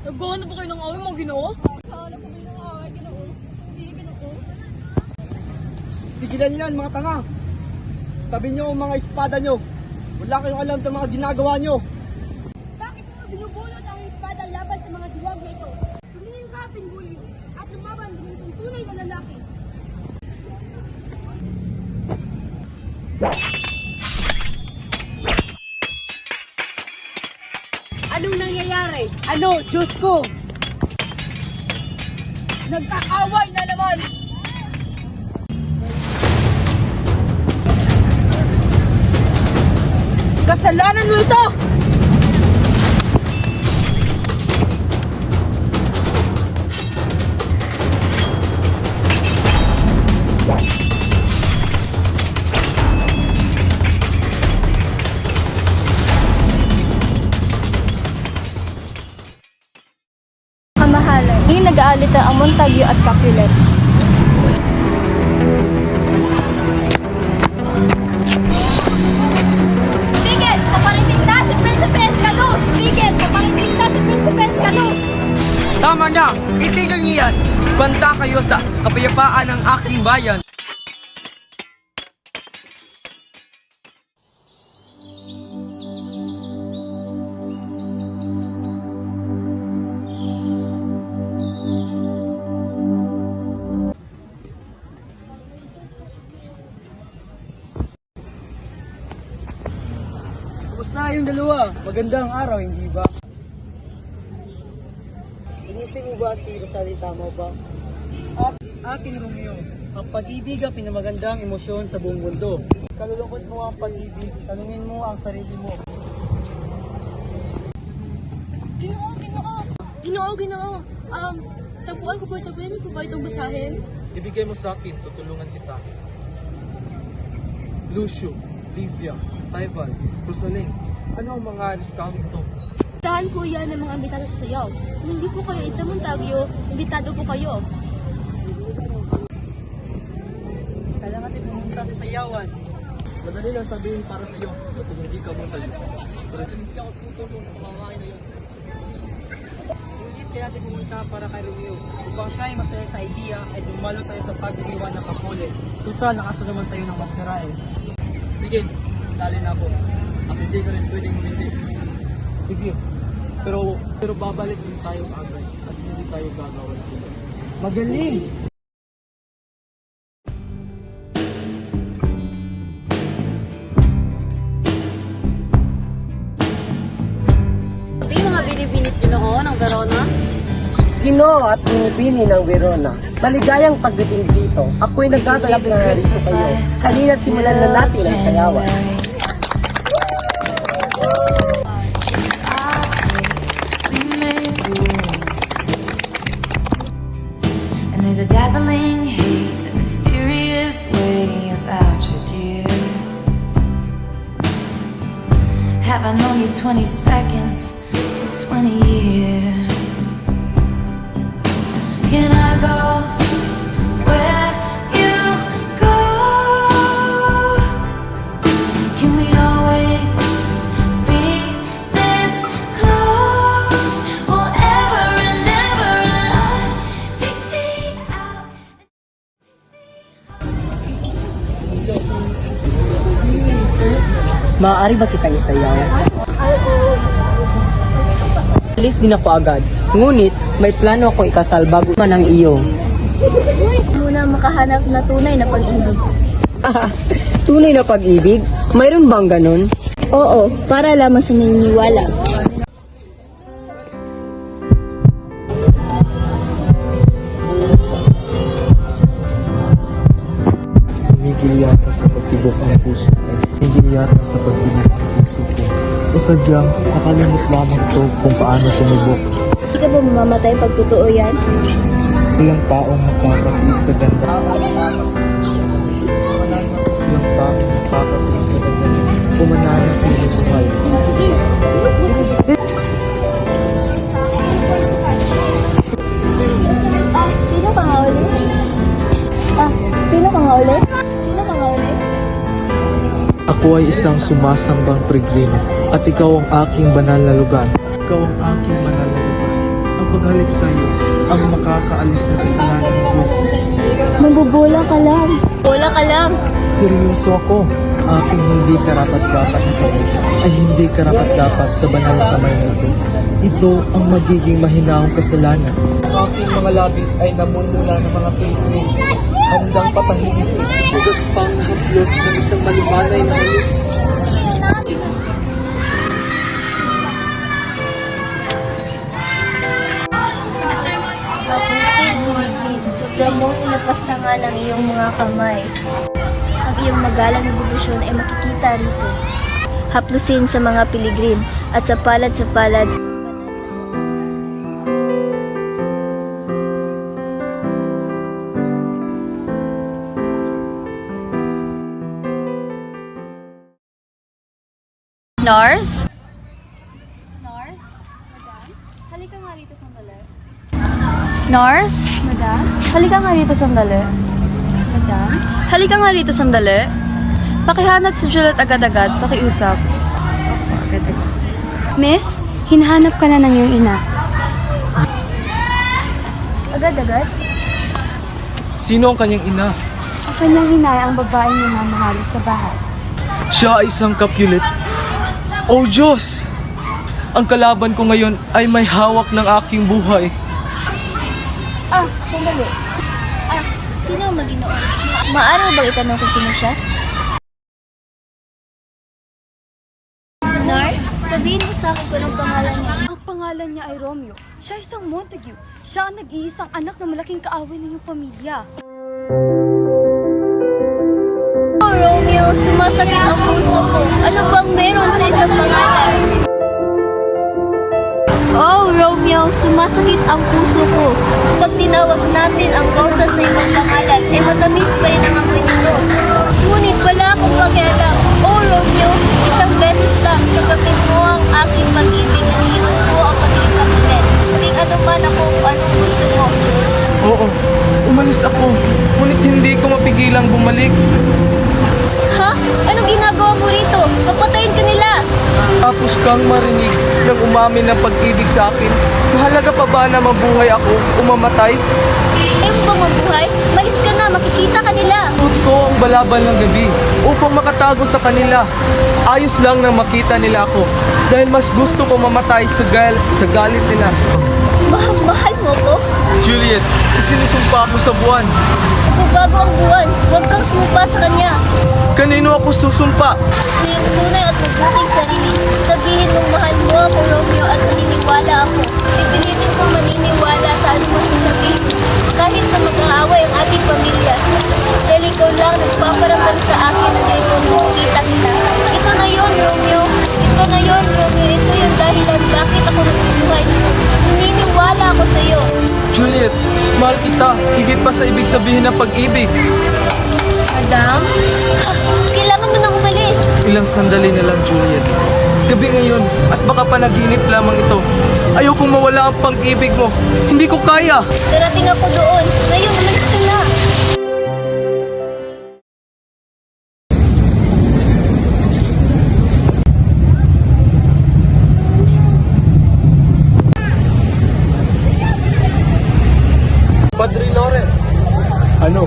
Naggawa na ba kayo ng away, mga Ginoo? Hanap kami ng away, Ginoo. Hindi, Ginoo. Tigilan niyo yan, mga tanga. Tabi niyo ang mga espada niyo. Wala kayong alam sa mga ginagawa niyo. Bakit mo binubulot ang espada laban sa mga diwag na ito? Tumingin ka, Pinggulyo, at lumaban din isang tunay na lalaki. Anong nangyayari? Ano, Diyos ko? Nagkaaway na naman! Kasalanan mo ito! Kamahalan, hindi nag-aalita ang Montague at Capulet. Bigit! Paparinig na si Prinsipe Escalus! Bigit! Paparinig na si Prinsipe Escalus! Tama na! Itigil niyo yan! Banta kayo sa kapayapaan ng aking bayan! Kumusta yung dalawa? Magandang araw, hindi ba? Inisip mo ba si Rosalita mo ba? At aking Romeo, ang pag-ibig ang pinamagandang emosyon sa buong mundo. Kalulungkot mo ang pag-ibig, tanungin mo ang sarili mo. Ginoo. Tapuan ko ba itong basahin? Ibigay mo sa akin, tutulungan kita. Lucio, Livia, Ivan, Rosaline, ano ang mga listahan ito? Listahan ko yan ng mga imbitado sa sayaw. Kung hindi po kayo isa Montague, imbitado po kayo. Kailangan natin pumunta sa sayawan. Madali lang sabihin para sa iyo kasi hindi ka masali. Pero hindi ako tutulong sa pamamahay na yun. Ingit kaya natin pumunta para kay Romeo. Upang siya ay masaya sa idea ay dumalo tayo sa pag-iwan ng Kapole. Tutal, nakasalaman tayo ng maskara eh. Sige, sali na ako. At hindi ko rin pwedeng humindi. Sige, pero babalik din tayo agad at hindi tayo gagawin. Magaling! Ito yung mga binibinit Ginoo ng Verona. Ginoo at binibini ng Verona. Maligayang pagdating dito. Ako'y nagtatalap na narito sa iyo. Kanina simulan na natin ang sayawan. And there's a dazzling haze, a mysterious way about you, dear. Have I known you 20 seconds or 20 years? Can I go where you go? Can we always be this close forever and ever and on? Take me out. Maaari ba kitang isayaw? Alis din ako agad. Ngunit, may plano akong ikasal bago man ang iyo. Muna makahanap na tunay na pag-ibig. Tunay na pag-ibig? Mayroon bang ganun? Oo, para lamang sa naniniwala. Tumigil yata sa pagtibok ang puso ko. Tumigil yata sa pagtibok ang puso ko. O sadyang kakalimot lamang to kung paano tumibok. Hindi ka ba mamamatay pag totoo yan? Walang taong makakatiis sa ganda. Walang taong makakatiis sa ganda. Pumananatili buhay. Sino ka nga ulit? Sino ka nga ulit? Sino ka nga ulit? Ako ay isang sumasambang peregrino at ikaw ang aking banal na lugar. Ikaw ang aking banal na lugar. ang paghalik sa iyo ang makakaalis na kasalanan ko. Mabubola ka lang. Bola ka lang. Seryoso ako. Aking hindi karapat-dapat na kamay ay hindi karapat-dapat sa banal na kamay na ito. Ito ang magiging mahinahong kasalanan. Ang aking mga labi ay namumula ng mga pilipin. Handang patahin ito. Tugas pang haplos ng isang malimanay na halik. Sobra mong inapastangan ang iyong mga kamay. Ang iyong magalang na debosyon ay makikita rito. Haplusin sa mga piligrim at sa palad Nars? Nars? Madam? Halika nga rito sandali. Nars? Madam? Halika nga rito sandali. Madam? Halika nga rito sandali. Pakihanap si Juliet agad-agad, pakiusap. Miss, hinahanap ka na ng iyong ina. Agad-agad? Sino ang kanyang ina? Ang kanyang ina ay ang babaeng minamahali sa bahay. Siya ay isang Capulet. Oh Diyos! Ang kalaban ko ngayon ay may hawak ng aking buhay. Sandali. Sino ang Maginoon? Maaari mo bang itanong kung sino siya? Nurse, sabihin mo sa akin kung anong pangalan niya. Ang pangalan niya ay Romeo. Siya isang Montague. Siya ang nag-iisang anak ng malaking kaaway ng iyong pamilya. Oh, Romeo, sumasakit ang puso ko. Ano bang meron sa isang pangalan? Oh, Romeo, sumasakit ang puso ko. Pag tinawag natin ang rosas na ibang pangalan, ay matamis pa rin ang amoy nito. Ngunit wala akong pakialam. Oh, Romeo, isang beses lang, kagapin mo ang aking pag-ibig at iiwan ko ang pagiging kapilet. Maging ano man ako kung anong gusto mo. Oo, umalis ako. Ngunit hindi ko mapigilang bumalik. Ha? Anong ginagawa mo rito? Papatayin ka nila! Tapos kang marinig ng umamin ng pag-ibig sa akin. Mahalaga pa ba na mabuhay ako o mamatay? Ayaw mo bang mabuhay? Malis ka na, makikita ka nila. Suot ko ang balaban ng gabi upang makatago sa kanila. Ayos lang na makita nila ako dahil mas gusto ko mamatay sa galit nila. Mahal mo ko? Juliet, isinusumpa ako sa buwan. Kung bago ang buwan, huwag kang sumupa sa kanya. Kanino ako susumpa? Sa iyong tunay at mabuting sarili, sabihin mong mahal mo ako, Romeo, at naniniwala ako. Pipilitin kong maniniwala sa anumang sasabihin, kahit na mag-aaway ang ating pamilya. Dahil ikaw lang nagpaparamdam sa akin na ganito nung kita kita. Ito na yun, Romeo. Ito na yun, Romeo. Ito yung dahilan bakit ako nagbubuhay. Naniniwala ako sa iyo. Juliet, mahal kita. Higit pa sa ibig sabihin ng pag-ibig. Madam? Kailangan mo nang umalis. Ilang sandali na lang, Juliet. Gabi ngayon at baka panaginip lamang ito. Ayokong mawala ang pag-ibig mo. Hindi ko kaya. Darating ako doon. Ngayon, umalis ka na. Padre Lawrence. Ano?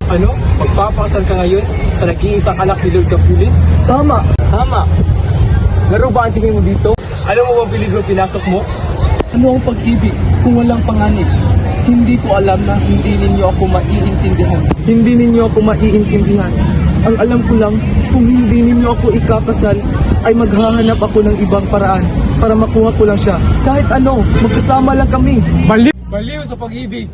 Ano? Magpapakasal ka ngayon sa nag-iisang anak ni Lord Capulet? Tama. Tama. Laro ba ang tingin mo dito? Alam mo bang peligro pinasok mo? Ano ang pag-ibig kung walang panganib? Hindi ko alam na hindi ninyo ako maiintindihan. Hindi ninyo ako maiintindihan. Ang alam ko lang, kung hindi ninyo ako ikakasal, ay maghahanap ako ng ibang paraan para makuha ko lang siya. Kahit ano, magkasama lang kami. Baliw! Baliw sa pag-ibig!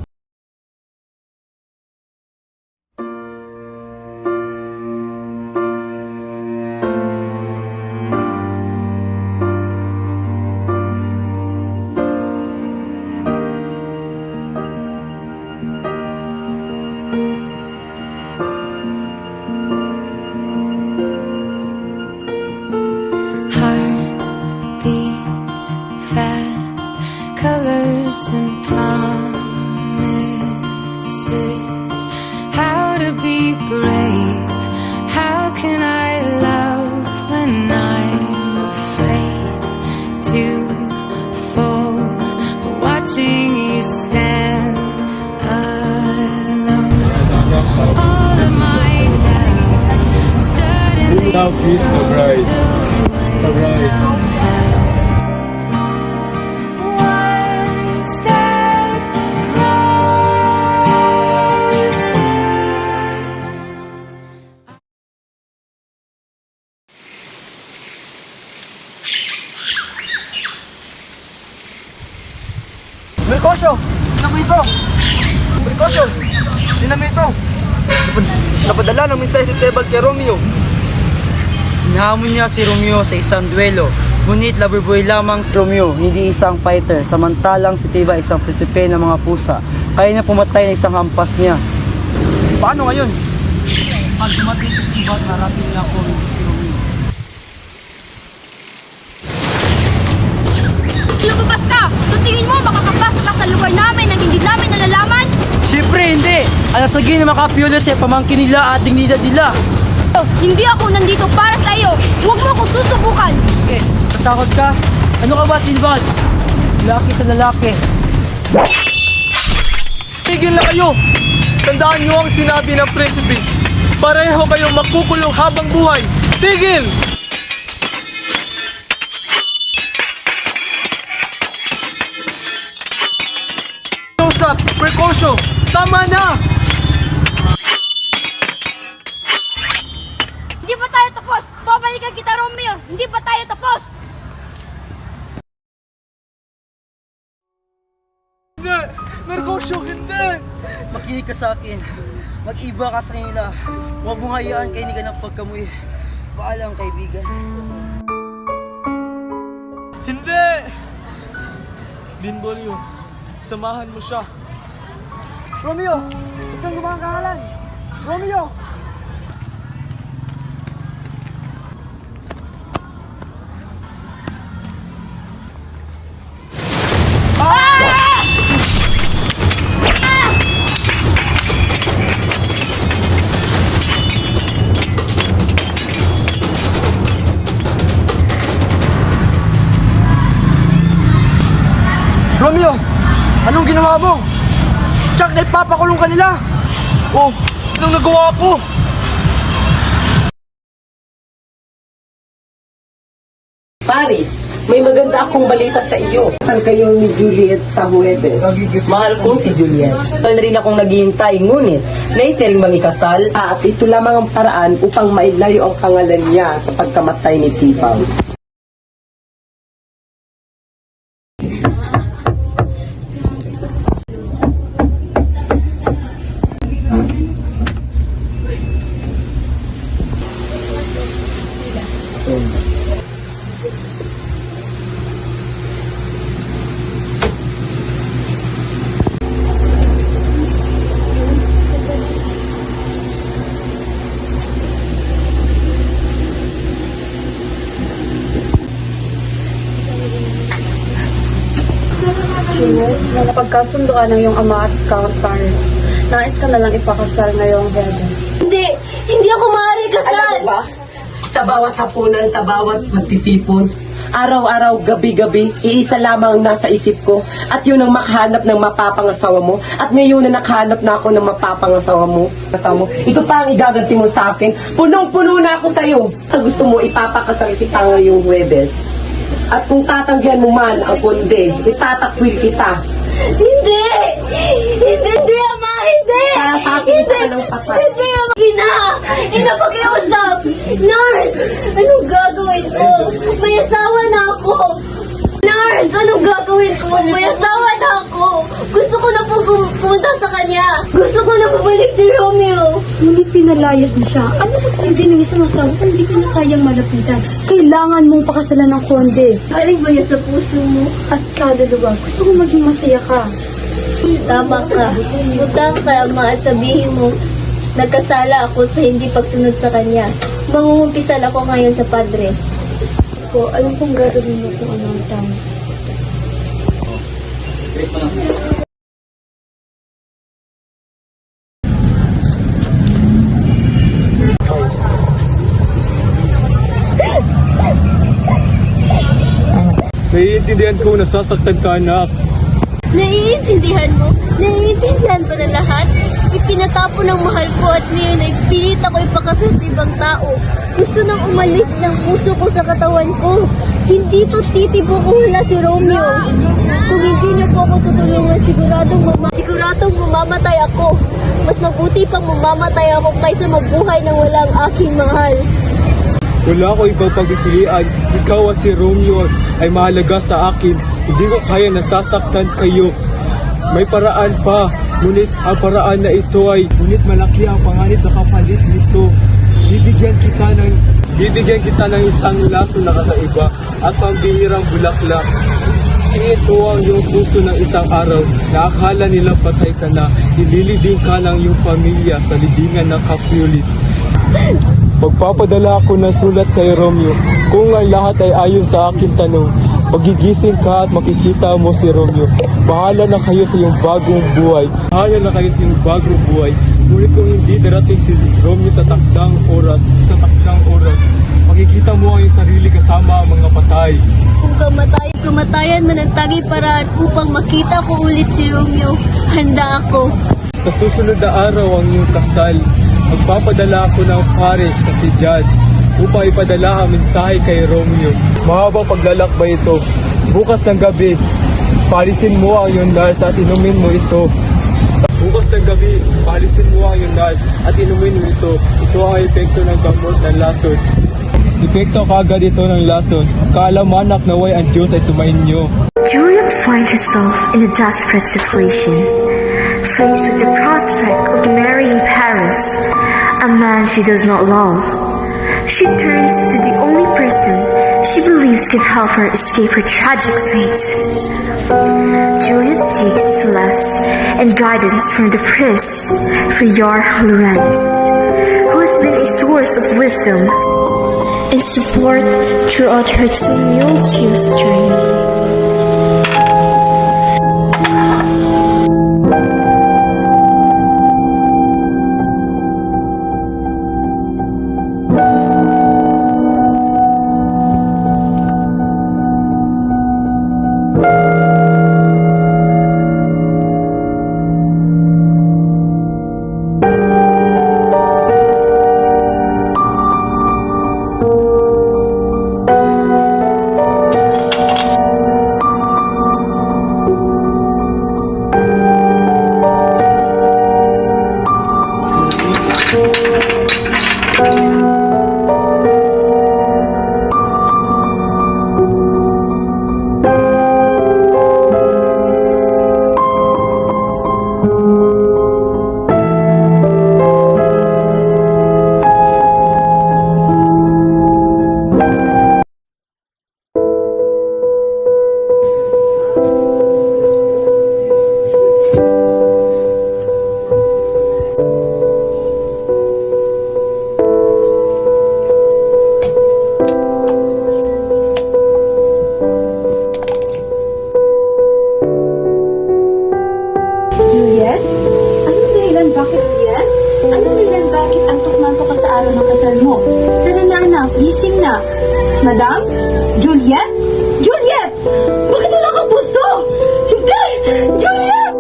Heart beats fast, colors and promise. now kiss the bride. The bride. One step closer. Mercosio! Tingnan mo ito! Mercosio! Tingnan mo ito! Napadala ng mensahe si Tebal kay Romeo. Hinahamon niya si Romeo sa isang duelo. Ngunit loverboy lamang si Romeo, hindi isang fighter. Samantalang si Teba isang presipe ng mga pusa. Kaya niya pumatay ng isang hampas niya. Paano ngayon? Pag dumating si Teba at narating niya ako, hindi si Romeo. Lumabas ka! Sa tingin mo, makakapasok ka sa lugar namin nang hindi namin nalalaman? Siyempre hindi! Alasagin ng mga Capulos ay pamangkin nila at dignidad nila. Oh, hindi ako nandito para sa iyo! Huwag mo akong susubukan! Okay, natakot ka? Ano ka ba, Tilbad? Lalaki sa lalaki. Tigil na kayo! Tandaan niyo ang sinabi ng prinsipe. Pareho kayong makukulong habang buhay. Tigil! Usap, precaution! Tama na! Hindi pa tayo tapos! Babalikan kita, Romeo! Hindi pa tayo tapos! Hindi! Mercosio, hindi! Makinig ka sa akin. Mag-iba ka sa kanila. Huwag mong hayaan kainigan ng pagkamuhi. Paalam, kaibigan. Hindi! Linbolyo, samahan mo siya. Romeo! Huwag kang gumakangalan! Romeo! Romeo! Anong ginawa mo? Chuck, naipapakulong ka nila! Oh, anong nagawa ko? Paris, may maganda akong balita sa iyo. Kasal kayo ni Juliet sa Huwebes. Mahal ko si Juliet. Tagal na rin akong naghihintay, ngunit nais na rin mangikasal. At ito lamang ang paraan upang mailayo ang pangalan niya sa pagkamatay ni Tipaw. Napagkasundoan ng iyong ama at Scout Paris. Nais ka na lang ipakasal ngayong Huwebes. Hindi! Hindi ako maaari kasal! Alam mo ba? Sa bawat hapunan, sa bawat magtitipon, araw-araw, gabi-gabi, iisa lamang ang nasa isip ko. At yun ang makahanap ng mapapangasawa mo. At ngayon na nakahanap na ako ng mapapangasawa mo. Ito pa ang igaganti mo sa akin. Punong-puno na ako sa'yo. Sa gusto mo, ipapakasal kita ngayong Huwebes. At kung tatanggihan mo man ang kundi, itatakwil kita. Hindi! Hindi, Ama! Hindi! Para sa akin, isa ka ng patay. Hindi, Ama! Ina, pakiusap! Nurse! Anong gagawin ko? May asawa na ako! Nurse! Anong gagawin ko? May asawa na ako! Gusto ko na po pumunta sa kanya! Gusto ko na bumalik si Romeo! Ngunit pinalayas na siya. Ano magsilbi ng isang asawa kung hindi ka na kayang malapitan? Kailangan mong pakasalan ng konde. Galing ba yan sa puso mo? At kaluluwa, gusto ko maging masaya ka. Tama ka. Utang ka, Ama. Sabihin mo, nagkasala ako sa hindi pagsunod sa kanya. Mangungumpisal ako ngayon sa padre. Ko, alam kong gagawin mo kung ano ang tama. Naiintindihan ko, nasasaktan ka, anak. Naiintindihan mo Naiintindihan ba na lahat? Ipinatapon ng mahal ko at ngayon ay pilit ako ipakasal sa ibang tao. Gusto nang umalis ng puso ko sa katawan ko. Hindi to titibo kung wala si Romeo. Kung hindi niyo po ako tutulungan, siguradong mamamatay ako. Mas mabuti pang mamamatay ako kaysa mabuhay nang walang aking mahal. Wala ko ibang pagpipilian. Ikaw at si Romeo ay mahalaga sa akin. Hindi ko kaya nasasaktan kayo. May paraan pa. Ngunit ang paraan na ito ay malaki ang panganib na kapalit nito. Bibigyan kita ng isang laso na kakaiba at pambihirang bulaklak. Ito ang iyong puso ng isang araw na akala nilang patay ka na. Ililibing ka ng iyong pamilya sa libingan ng Capulet. Magpapadala ako ng sulat kay Romeo. Kung ang lahat ay ayon sa aking tanong, magigising ka at makikita mo si Romeo. Bahala na kayo sa iyong bagong buhay. Ngunit kung hindi darating si Romeo sa takdang oras, makikita mo ang iyong sarili kasama ang mga patay. Kung kamatayan man ang tanging paraan upang makita ko ulit si Romeo, handa ako. Sa susunod na araw ang iyong kasal, magpapadala ako ng pare na si John upang ipadala ang mensahe kay Romeo. Mahabang paglalakbay ito. Bukas ng gabi, palisin mo ang iyong nars at inumin mo ito. Ito ang epekto ng gamot ng lason. Epekto kaagad ito ng lason. Kaalaman naway ang Diyos ay sumainyo. Juliet finds herself in a desperate situation. Faced with the prospect of marrying Paris, a man she does not love, she turns to the only person she believes can help her escape her tragic fate. Juliet seeks solace and guidance from the priest, Friar Lorenz, who has been a source of wisdom and support throughout her tumultuous journey. Bakit antok-mantok ka sa araw ng kasal mo? Tara na anak, gising na. Madam? Juliet? Juliet! Bakit wala kang puso? Hindi! Juliet!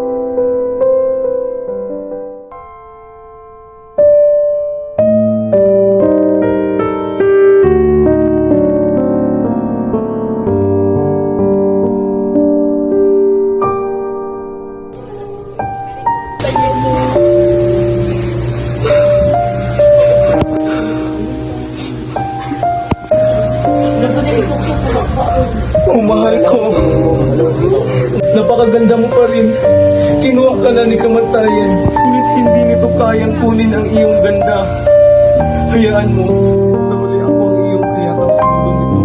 Oh, mahal ko. Napakaganda mo pa rin. Kinuha ka na ni kamatayan. Ngunit hindi nito kayang kunin ang iyong ganda. Hayaan mo, sa muli ako ang iyong kayakap sa mundong ito.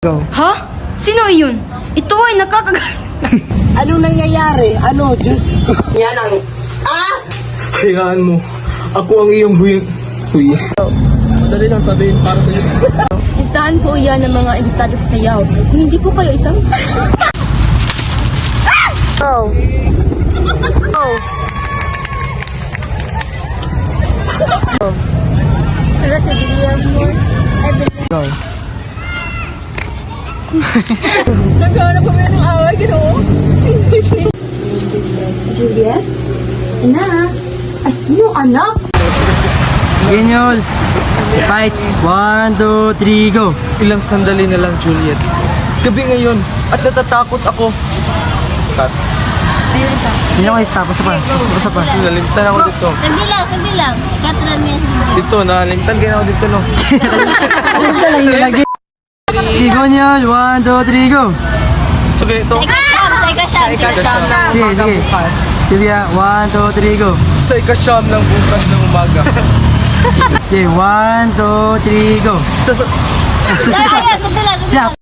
Ha? Sino iyon? Ito ay Anong nangyayari? Ano, Diyos ko? Yan ang... Hayaan mo. Ako ang iyong huyin. Madali lang sabihin para sa iyo. Listahan po yan ng mga imbitado sa sayaw. Kung hindi po kayo isang... Oh. Oh. Wala si William mo. Juliet? Anak? Ay, yung anak? Genyol! Fights! 1, 2, 3, go! Ilang sandali na lang, Juliet. Gabi ngayon at natatakot ako. Hindi ako stop. Basta pa. Nalimtan ako dito. Sagdi lang. Katran niya. Dito, nalimtan kayo ako dito, no? Genyol! 1, 2, 3, go! Sige, ito. Sige. Sylvia, 1, 2, 3, go! Sa ikasyam ng bukas ng umaga. Okay, 1, 2, 3, go! Sa... Sagdi lang.